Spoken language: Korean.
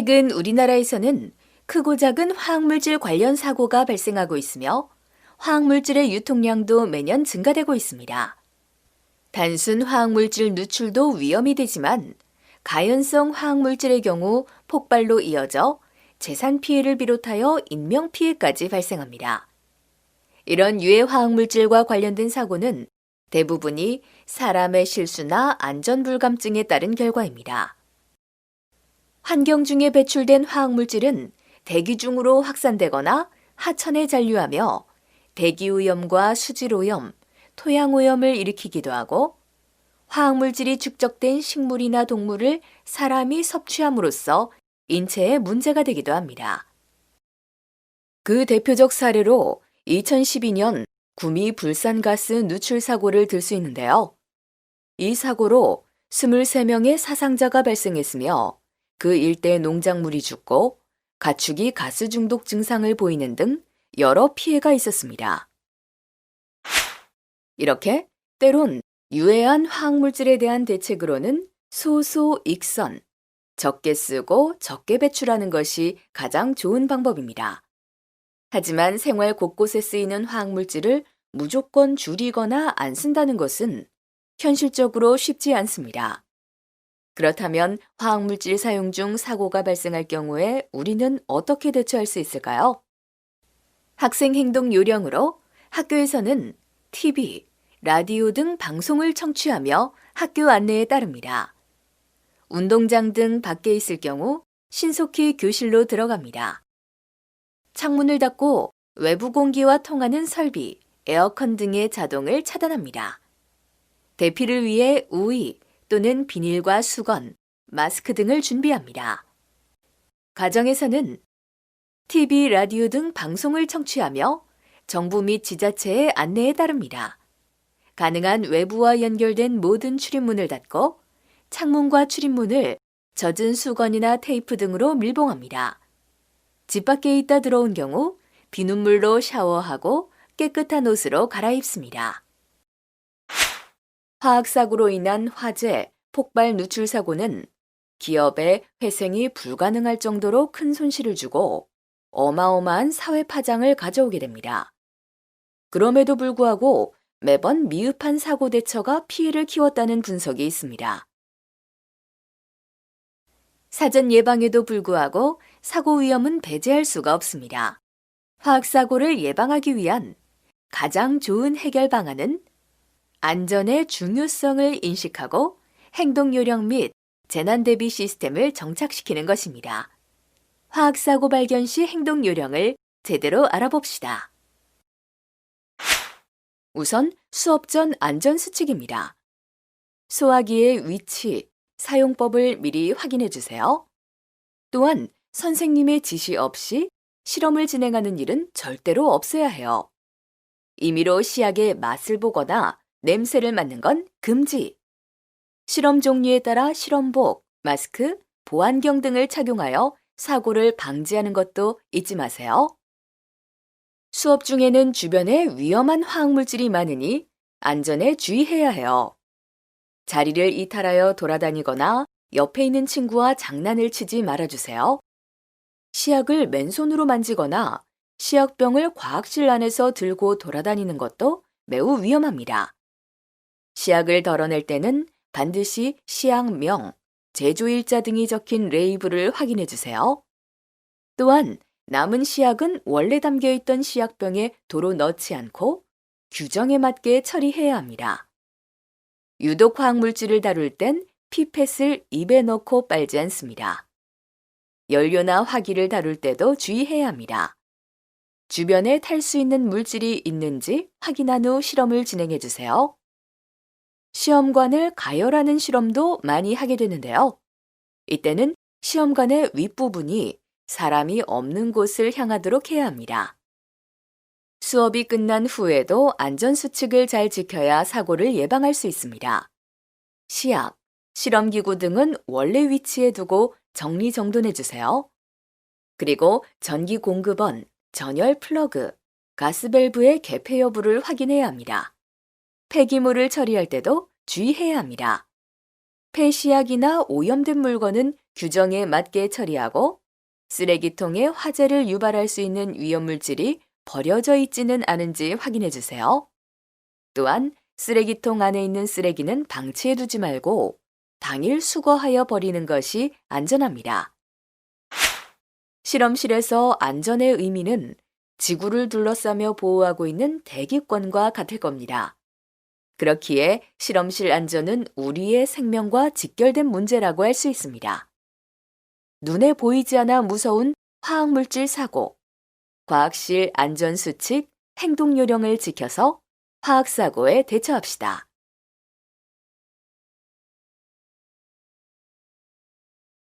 최근 우리나라에서는 크고 작은 화학물질 관련 사고가 발생하고 있으며 화학물질의 유통량도 매년 증가되고 있습니다. 단순 화학물질 누출도 위험이 되지만 가연성 화학물질의 경우 폭발로 이어져 재산 피해를 비롯하여 인명 피해까지 발생합니다. 이런 유해 화학물질과 관련된 사고는 대부분이 사람의 실수나 안전불감증에 따른 결과입니다. 환경 중에 배출된 화학물질은 대기 중으로 확산되거나 하천에 잔류하며 대기오염과 수질오염, 토양오염을 일으키기도 하고 화학물질이 축적된 식물이나 동물을 사람이 섭취함으로써 인체에 문제가 되기도 합니다. 그 대표적 사례로 2012년 구미 불산가스 누출 사고를 들 수 있는데요. 이 사고로 23명의 사상자가 발생했으며 그 일대 농작물이 죽고 가축이 가스 중독 증상을 보이는 등 여러 피해가 있었습니다. 이렇게 때론 유해한 화학물질에 대한 대책으로는 소소익선, 적게 쓰고 적게 배출하는 것이 가장 좋은 방법입니다. 하지만 생활 곳곳에 쓰이는 화학물질을 무조건 줄이거나 안 쓴다는 것은 현실적으로 쉽지 않습니다. 그렇다면 화학물질 사용 중 사고가 발생할 경우에 우리는 어떻게 대처할 수 있을까요? 학생 행동 요령으로 학교에서는 TV, 라디오 등 방송을 청취하며 학교 안내에 따릅니다. 운동장 등 밖에 있을 경우 신속히 교실로 들어갑니다. 창문을 닫고 외부 공기와 통하는 설비, 에어컨 등의 자동을 차단합니다. 대피를 위해 우의 또는 비닐과 수건, 마스크 등을 준비합니다. 가정에서는 TV, 라디오 등 방송을 청취하며 정부 및 지자체의 안내에 따릅니다. 가능한 외부와 연결된 모든 출입문을 닫고 창문과 출입문을 젖은 수건이나 테이프 등으로 밀봉합니다. 집 밖에 있다 들어온 경우 비눗물로 샤워하고 깨끗한 옷으로 갈아입습니다. 화학사고로 인한 화재, 폭발 누출 사고는 기업에 회생이 불가능할 정도로 큰 손실을 주고 어마어마한 사회 파장을 가져오게 됩니다. 그럼에도 불구하고 매번 미흡한 사고 대처가 피해를 키웠다는 분석이 있습니다. 사전 예방에도 불구하고 사고 위험은 배제할 수가 없습니다. 화학사고를 예방하기 위한 가장 좋은 해결 방안은 안전의 중요성을 인식하고 행동 요령 및 재난 대비 시스템을 정착시키는 것입니다. 화학사고 발견 시 행동 요령을 제대로 알아봅시다. 우선 수업 전 안전 수칙입니다. 소화기의 위치, 사용법을 미리 확인해 주세요. 또한 선생님의 지시 없이 실험을 진행하는 일은 절대로 없어야 해요. 임의로 시약의 맛을 보거나 냄새를 맡는 건 금지. 실험 종류에 따라 실험복, 마스크, 보안경 등을 착용하여 사고를 방지하는 것도 잊지 마세요. 수업 중에는 주변에 위험한 화학물질이 많으니 안전에 주의해야 해요. 자리를 이탈하여 돌아다니거나 옆에 있는 친구와 장난을 치지 말아주세요. 시약을 맨손으로 만지거나 시약병을 과학실 안에서 들고 돌아다니는 것도 매우 위험합니다. 시약을 덜어낼 때는 반드시 시약명, 제조일자 등이 적힌 레이블을 확인해 주세요. 또한 남은 시약은 원래 담겨있던 시약병에 도로 넣지 않고 규정에 맞게 처리해야 합니다. 유독 화학물질을 다룰 땐 피펫을 입에 넣고 빨지 않습니다. 연료나 화기를 다룰 때도 주의해야 합니다. 주변에 탈 수 있는 물질이 있는지 확인한 후 실험을 진행해 주세요. 시험관을 가열하는 실험도 많이 하게 되는데요. 이때는 시험관의 윗부분이 사람이 없는 곳을 향하도록 해야 합니다. 수업이 끝난 후에도 안전수칙을 잘 지켜야 사고를 예방할 수 있습니다. 시약, 실험기구 등은 원래 위치에 두고 정리정돈해 주세요. 그리고 전기 공급원, 전열 플러그, 가스밸브의 개폐 여부를 확인해야 합니다. 폐기물을 처리할 때도 주의해야 합니다. 폐시약이나 오염된 물건은 규정에 맞게 처리하고 쓰레기통에 화재를 유발할 수 있는 위험물질이 버려져 있지는 않은지 확인해 주세요. 또한 쓰레기통 안에 있는 쓰레기는 방치해 두지 말고 당일 수거하여 버리는 것이 안전합니다. 실험실에서 안전의 의미는 지구를 둘러싸며 보호하고 있는 대기권과 같을 겁니다. 그렇기에 실험실 안전은 우리의 생명과 직결된 문제라고 할 수 있습니다. 눈에 보이지 않아 무서운 화학물질 사고, 과학실 안전수칙, 행동요령을 지켜서 화학사고에 대처합시다.